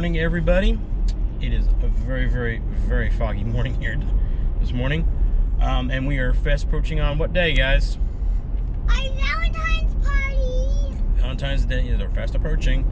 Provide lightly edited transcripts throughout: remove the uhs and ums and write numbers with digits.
morning, everybody. It is a very foggy morning here this morning. And we are fast approaching on what day, guys? Our Valentine's party! Valentine's Day is fast approaching.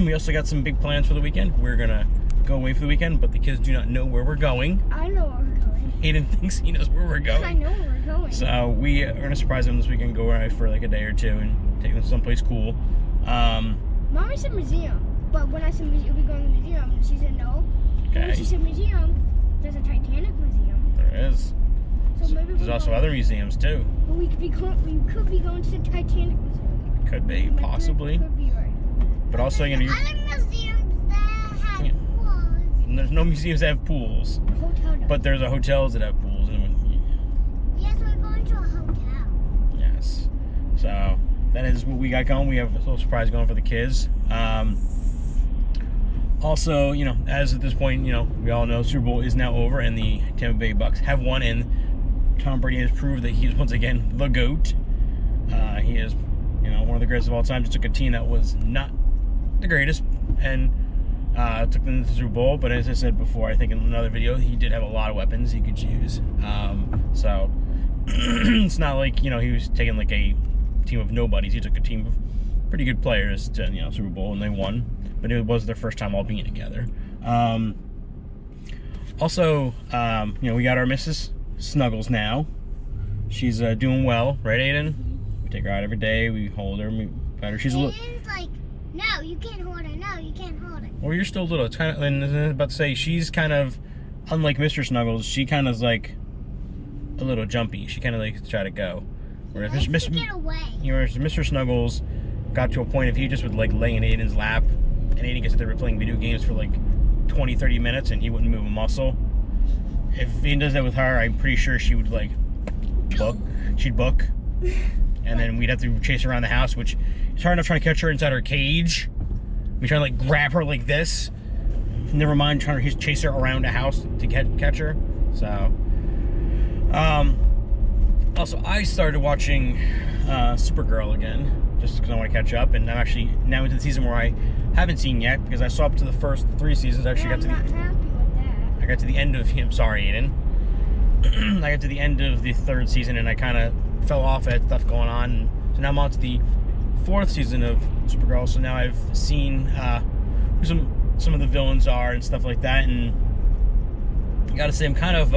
We also got some big plans for the weekend. We're gonna go away for the weekend, but the kids do not know where we're going. I know where we're going. Hayden thinks he knows where we're going. I know where we're going. So we are gonna surprise them this weekend, go away for like a day or two and take them someplace cool. Mommy said museum, but when I said museum, we going to the museum, she said no. Okay. When she said museum, there's a Titanic museum. There is. So maybe There's also other museums too. But we could be going to the Titanic museum. Could be, possibly. Could be right. But also, you know, other museums that have pools. there's no museums that have pools. Hotel does. But there's hotels that have pools. Yes, we're going to a hotel. Yes. So that is what we got going. We have a little surprise going for the kids. Also, you know, as at this point, you know, we all know Super Bowl is now over and the Tampa Bay Bucks have won, and Tom Brady has proved that he is once again the GOAT. He is, you know, one of the greatest of all time. Just took a team that was not the greatest and took them to the Super Bowl. But as I said before, I think in another video, he did have a lot of weapons he could use. So it's not like, you know, he was taking like a team of nobodies. He took a team of pretty good players to, you know, Super Bowl, and they won. But it was their first time all being together. Also, you know, we got our Mrs. Snuggles now. She's doing well, right, Aiden? We take her out every day. We hold her. And we pet her. She's a little. Aiden's like, no, you can't hold her. No, you can't hold her. Well, you're still little. It's kind of. And I was about to say, she's kind of, unlike Mr. Snuggles. She kind of is like a little jumpy. She kind of likes to try to go. Whereas Get away. Whereas Mr. Snuggles got to a point if he just would like lay in Aiden's lap, and Aiden gets there were playing video games for like 20-30 minutes and he wouldn't move a muscle. If he does that with her, I'm pretty sure she would like book. She'd book. And then we'd have to chase her around the house, which is hard enough trying to catch her inside her cage. We try to like grab her like this. Never mind trying to chase her around a house to catch her. So also I started watching Supergirl again, just because I want to catch up, and I'm actually now into the season where I haven't seen yet, because I saw up to the first 3 seasons. I actually got to the I got to the end of him. Sorry, Aiden. I got to the end of the 3rd season, and I kind of fell off. I had stuff going on, and so now I'm on to the 4th season of Supergirl. So now I've seen who some of the villains are and stuff like that, and I gotta say I'm kind of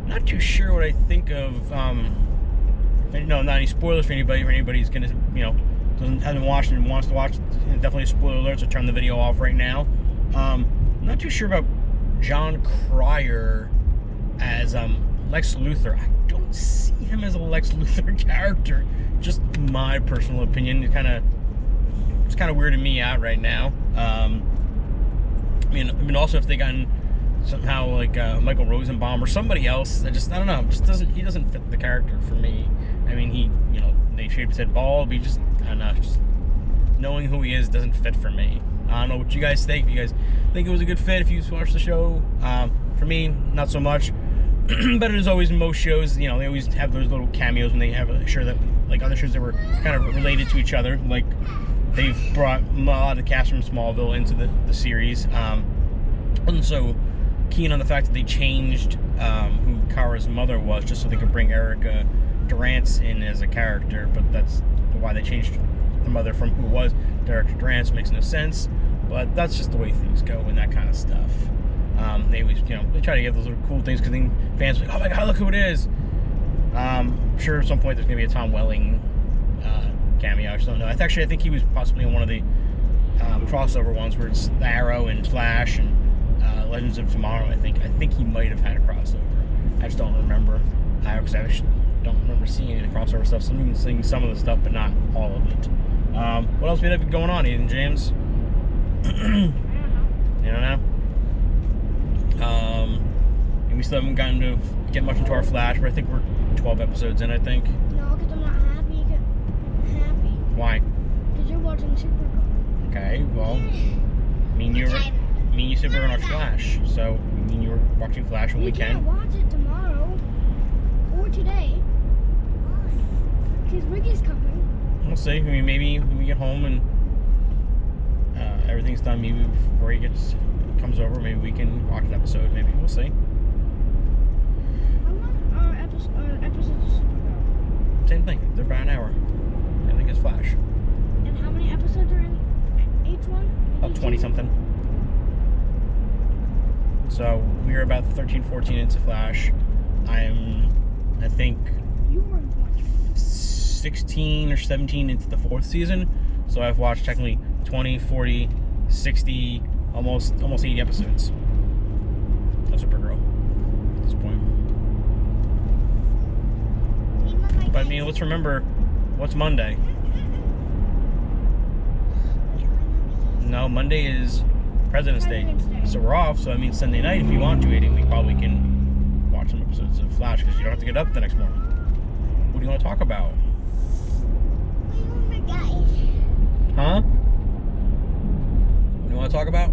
not too sure what I think of. No, not any spoilers for anybody. If anybody's gonna, you know, hasn't watched and wants to watch, definitely a spoiler alert. So turn the video off right now. Not too sure about John Cryer as Lex Luthor. I don't see him as a Lex Luthor character. Just my personal opinion. It's kind of weirding me out right now. I mean, also if they gotten somehow like Michael Rosenbaum or somebody else, I don't know. He doesn't fit the character for me. I mean, you know, they shaved his head bald, but he just, I don't know, just knowing who he is doesn't fit for me. I don't know what you guys think. If you guys think it was a good fit, if you watched the show, for me, not so much. But as always in most shows, you know, they always have those little cameos when they have a show that, like other shows that were kind of related to each other. Like they've brought a lot of the cast from Smallville into the series. Wasn't so keen on the fact that they changed who Kara's mother was, just so they could bring Erica Durance in as a character, but that's why they changed the mother from who it was to Erica Durance. Makes no sense, but that's just the way things go and that kind of stuff. They always, you know, they try to get those little cool things because then fans are like, oh my god, look who it is. I'm sure at some point there's gonna be a Tom Welling cameo. I just don't know. I think he was possibly in one of the crossover ones where it's Arrow and Flash and Legends of Tomorrow. I think he might have had a crossover. I just don't remember. Because I don't remember seeing any of the crossover stuff. So I'm seeing some of the stuff, but not all of it. What else we have going on, Aiden James? You don't know? And we still haven't gotten to get much into our Flash, but I think we're 12 episodes in, I think. No, because I'm not happy. Happy. Why? Because you're watching Supergirl. Okay, well, you said we were on Flash, so you were watching Flash when we can. Can't watch it tomorrow or today. Because Ricky's coming. We'll see. I mean, maybe when we get home and everything's done, maybe before he comes over, maybe we can watch an episode. Maybe we'll see. How long are episodes of Supergirl? Same thing. They're about an hour. I think it's Flash. And how many episodes are in each one? About 20 something. So we're about 13, 14 into Flash. I think You were watching. 16 or 17 into the 4th season. So I've watched technically 20, 40, 60, almost 80 episodes of Supergirl at this point. But I mean, let's remember, what's Monday? No, Monday is President's Day. So we're off, so I mean Sunday night, if you want to, Aiden, we probably can watch some episodes of Flash, because you don't have to get up the next morning. What do you want to talk about? Huh? What do you want to talk about?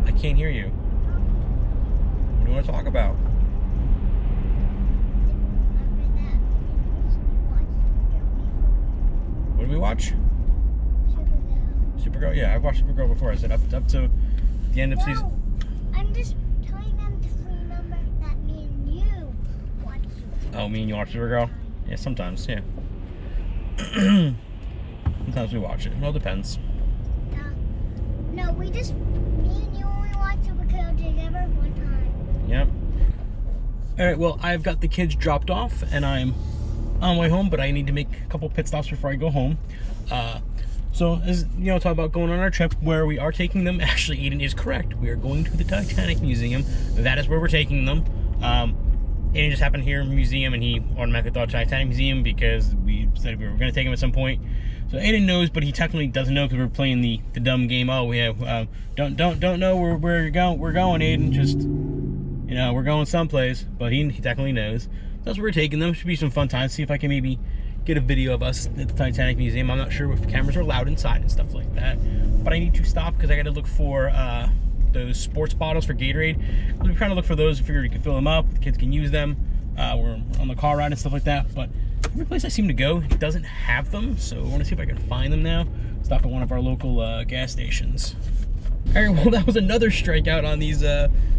I can't hear you. What do you want to talk about? What did we watch? Supergirl? Yeah, I've watched Supergirl before. I said up to the end of season. I'm just telling them to remember that me and you watch Supergirl. Oh, me and you watch Supergirl? Yeah, sometimes, yeah. Sometimes we watch it. Well, it depends. No, me and you only watch Supergirl together one time. Yep. Alright, well, I've got the kids dropped off, and I'm on my way home, but I need to make a couple pit stops before I go home. So, as you know, talk about going on our trip, where we are taking them. Actually, Aiden is correct. We are going to the Titanic Museum. That is where we're taking them. Aiden just happened to hear museum, and he automatically thought Titanic Museum because we said we were going to take him at some point. So Aiden knows, but he technically doesn't know because we're playing the dumb game. Oh, we have don't know where we're going. We're going, Aiden. Just, you know, we're going someplace. But he technically knows. That's where we're taking them. Should be some fun time. See if I can maybe get a video of us at the Titanic Museum. I'm not sure if cameras are allowed inside and stuff like that. But I need to stop because I got to look for those sports bottles for Gatorade. We're trying to look for those. Figure we can fill them up. The kids can use them. We're on the car ride and stuff like that. But every place I seem to go doesn't have them. So I want to see if I can find them now. Stop at one of our local gas stations. All right, well, that was another strikeout on these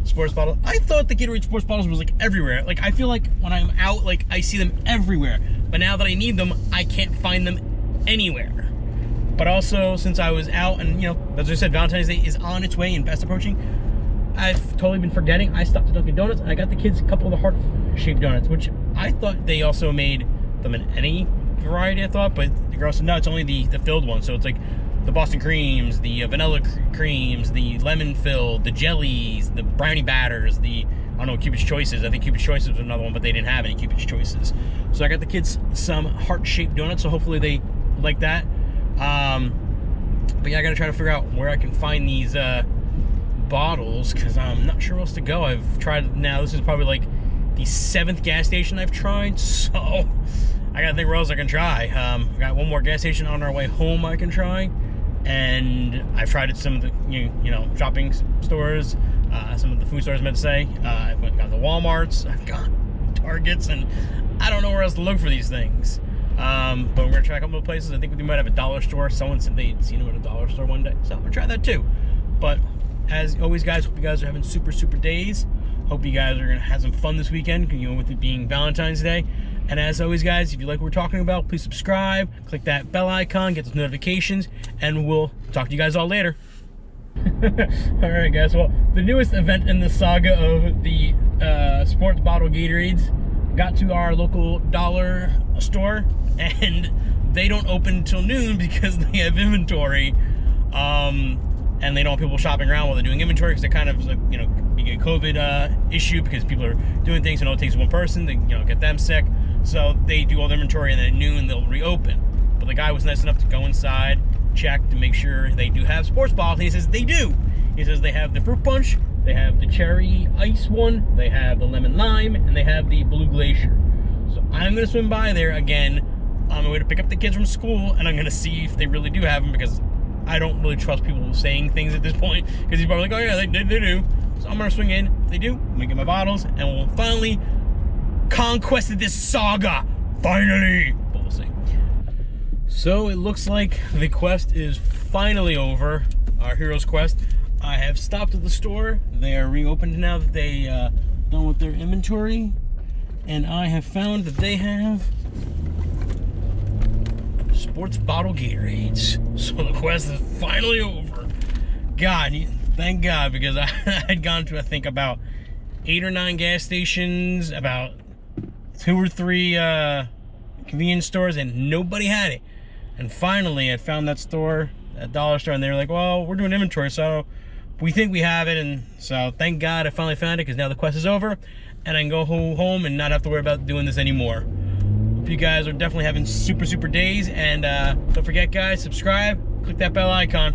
sports bottles. I thought the Gatorade sports bottles was like everywhere. Like, I feel like when I'm out, like I see them everywhere. But now that I need them, I can't find them anywhere. But also, since I was out, and you know, as I said, Valentine's Day is on its way and fast approaching, I've totally been forgetting. I stopped at Dunkin' Donuts and I got the kids a couple of the heart-shaped donuts, which I thought they also made them in any variety, I thought, but the girl said no, it's only the filled one. So it's like the Boston creams, the vanilla creams, the lemon filled, the jellies, the brownie batters, the, I don't know, Cupid's Choices. I think Cupid's Choices was another one, but they didn't have any Cupid's Choices. So I got the kids some heart-shaped donuts, so hopefully they like that. But yeah, I gotta try to figure out where I can find these bottles, because I'm not sure where else to go. I've tried, now this is probably like the 7th gas station I've tried, so I gotta think where else I can try. We got one more gas station on our way home I can try, and I've tried at some of the you know shopping stores, some of the food stores I meant to say. I've gone to Walmarts, I've gone Targets, and I don't know where else to look for these things. But we're gonna try a couple of places. I think we might have a dollar store. Someone said they'd seen them at a dollar store one day, so I'm gonna try that too. But as always, guys, hope you guys are having super days. Hope you guys are gonna have some fun this weekend, you know, with it being Valentine's Day. And as always, guys, if you like what we're talking about, please subscribe, click that bell icon, get those notifications, and we'll talk to you guys all later. Alright, guys, well, the newest event in the saga of the sports bottle Gatorades got to our local dollar store, and they don't open until noon because they have inventory, and they don't want people shopping around while they're doing inventory, because they're kind of, you know, being a COVID issue, because people are doing things and all it takes one person to, you know, get them sick. So they do all the inventory, and then at noon they'll reopen. But the guy was nice enough to go inside, check to make sure they do have sports bottles. He says they do. He says they have the fruit punch, they have the cherry ice one, they have the lemon lime, and they have the blue glacier. So I'm gonna swim by there again on my way to pick up the kids from school, and I'm gonna see if they really do have them, because I don't really trust people saying things at this point, because he's probably like, oh yeah, they do. So I'm gonna swing in. If they do, I'm gonna get my bottles, and we'll finally conquested this saga. Finally. But we'll see. So it looks like the quest is finally over, our hero's quest. I have stopped at the store. They are reopened now that they done with their inventory, and I have found that they have sports bottle Gatorades. So the quest is finally over. God, thank God, because I had gone to, I think, about 8 or 9 gas stations, about 2 or 3 convenience stores, and nobody had it. And finally I found that store, that dollar store, and they were like, well, we're doing inventory, so we think we have it. And so thank God I finally found it, because now the quest is over and I can go home and not have to worry about doing this anymore. Hope you guys are definitely having super days, and don't forget, guys, subscribe, click that bell icon.